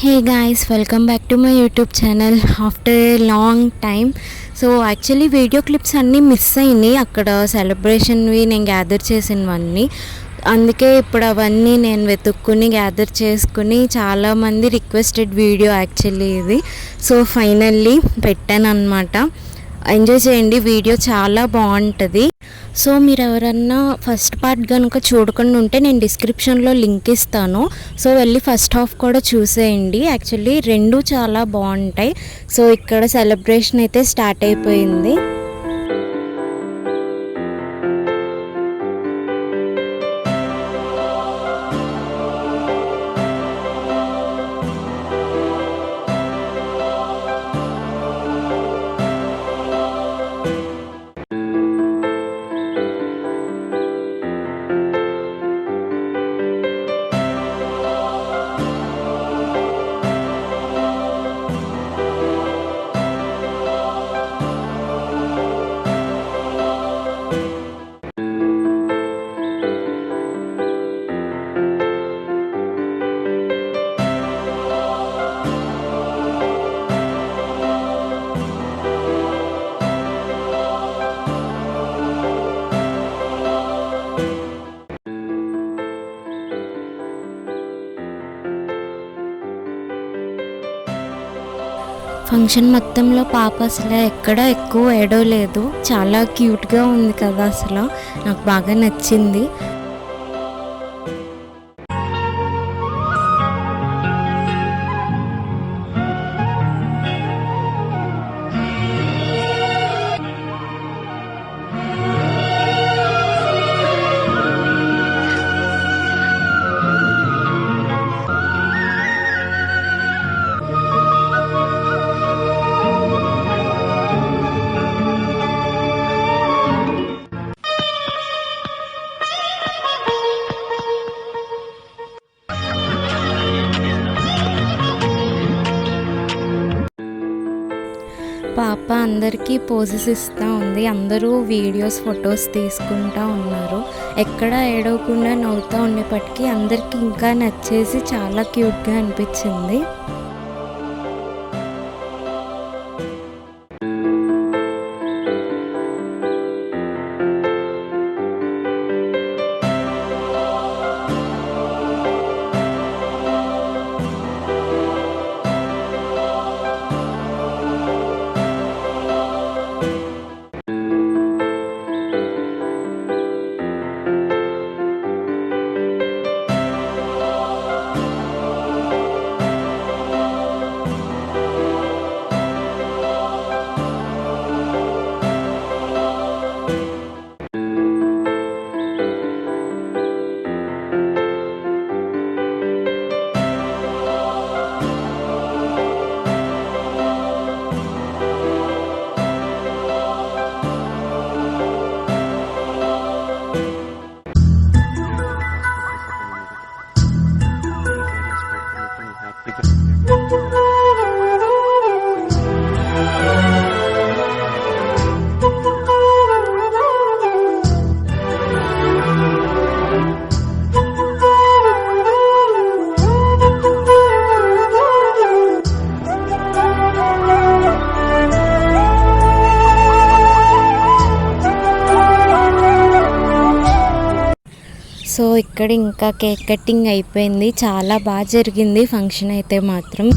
Hey guys, welcome back to my YouTube channel after a long time. So actually video clips అన్నీ miss అయినాయి అక్కడ సెలబ్రేషన్వి నేను gather చేసినవన్నీ. అందుకే ఇప్పుడు అవన్నీ నేను వెతుక్కుని గ్యాదర్ చేసుకుని చాలామంది రిక్వెస్టెడ్ వీడియో యాక్చువల్లీ ఇది. సో ఫైనల్లీ పెట్టాను అనమాట. ఎంజాయ్ చేయండి, వీడియో చాలా బాగుంటుంది. సో మీరు ఎవరన్నా ఫస్ట్ పార్ట్ కనుక చూడకుండా ఉంటే నేను డిస్క్రిప్షన్లో లింక్ ఇస్తాను. సో వెళ్ళి ఫస్ట్ హాఫ్ కూడా చూసేయండి. యాక్చువల్లీ రెండు చాలా బాగుంటాయి. సో ఇక్కడ సెలబ్రేషన్ అయితే స్టార్ట్ అయిపోయింది. ఫంక్షన్ మొత్తంలో పాప అసలు ఎక్కడ ఎక్కువ ఏడవలేదు. చాలా క్యూట్గా ఉంది కదా, అసలు నాకు బాగా నచ్చింది. పాప అందరికీ పోజెస్ ఇస్తూ ఉంది. అందరూ వీడియోస్, ఫొటోస్ తీసుకుంటూ ఉన్నారు. ఎక్కడ ఏడవకుండా నవ్వుతూ ఉండేపటికి అందరికీ ఇంకా నచ్చేసి చాలా క్యూట్గా అనిపించింది. సో ఇక్కడ ఇంకా కేక్ కటింగ్ అయిపోయింది. చాలా బాగా జరిగింది ఫంక్షన్ అయితే మాత్రం.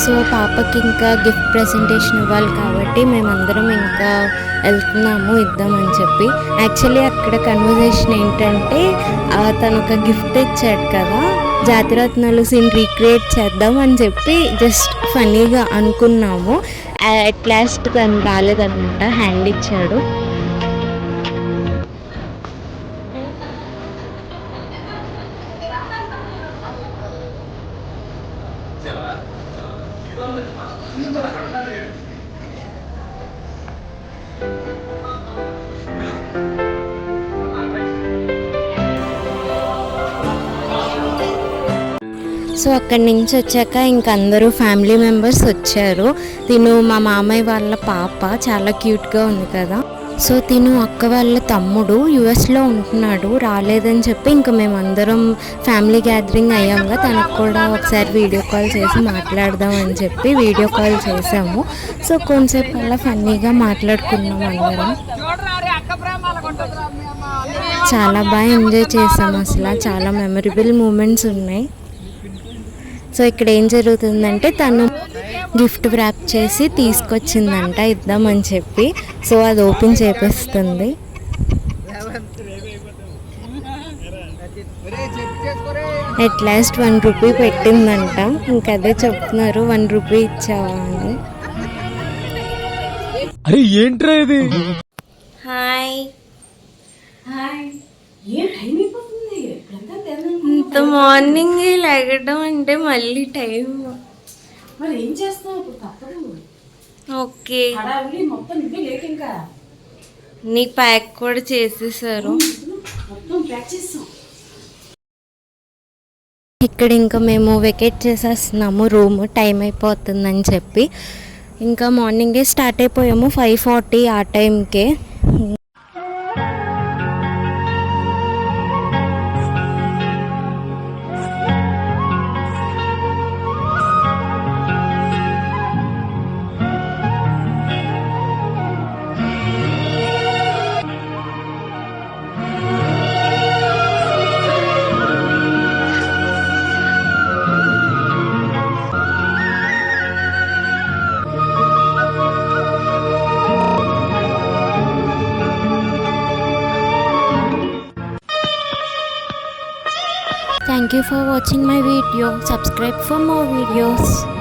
సో పాపకి ఇంకా గిఫ్ట్ ప్రెజెంటేషన్ ఇవ్వాలి కాబట్టి మేమందరం ఇంకా వెళ్తున్నాము ఇద్దామని చెప్పి. యాక్చువల్లీ అక్కడ కన్వర్జేషన్ ఏంటంటే తను ఒక గిఫ్ట్ ఇచ్చాడు కదా, జాతిరత్నాలు సీన్ రీక్రియేట్ చేద్దాం అని చెప్పి జస్ట్ ఫనీగా అనుకున్నాము. అట్ లాస్ట్ తను రాలేదన్నమాట, హ్యాండ్ ఇచ్చాడు. సో అక్కడి నుంచి వచ్చాక ఇంక అందరూ ఫ్యామిలీ మెంబర్స్ వచ్చారు. తిను మా మామయ్య వాళ్ళ పాప, చాలా క్యూట్గా ఉంది కదా. సో తిను అక్క వాళ్ళ తమ్ముడు యుఎస్లో ఉంటున్నాడు, రాలేదని చెప్పి ఇంకా మేమందరం ఫ్యామిలీ గ్యాదరింగ్ అయ్యాముగా, తనకు కూడా ఒకసారి వీడియో కాల్ చేసి మాట్లాడదాం అని చెప్పి వీడియో కాల్ చేసాము. సో కొంచెంసేపు అలా ఫన్నీగా మాట్లాడుకున్నాం అందరం. చాలా బాగా ఎంజాయ్ చేసాము, అసలు చాలా మెమరబుల్ మూమెంట్స్ ఉన్నాయి. సో ఇక్కడ ఏం జరుగుతుందంటే తను గిఫ్ట్ ర్యాప్ చేసి తీసుకొచ్చిందంట ఇద్దామని చెప్పి. సో అది ఓపెన్ చేపిస్తుంది. ఎట్ లాస్ట్ 1 రూపీ పెట్టిందంట. ఇంకా అదే చెప్తున్నారు 1 రూపీ ఇచ్చావా అని. అరే ఏంట్రా ఇది? హాయ్ ఇంత మార్నింగ్ లెగడం అంటే మళ్ళీ టైం మరి ఏం చేస్తావు ఇప్పుడు? తప్పదు. ఓకే, హడావిడి మొత్తం నువ్వే లేట్. ఇంకా నీకు ప్యాక్ కూడా చేసేసారు. మొత్తం ప్యాక్ చేస్తాం. ఇక్కడ ఇంకా మేము వెకేట్ చేసేస్తున్నాము రూమ్, టైం అయిపోతుందని చెప్పి. ఇంకా మార్నింగే స్టార్ట్ అయిపోయాము 5:40 ఆ టైంకే. Thank you for watching my video. Subscribe for more videos.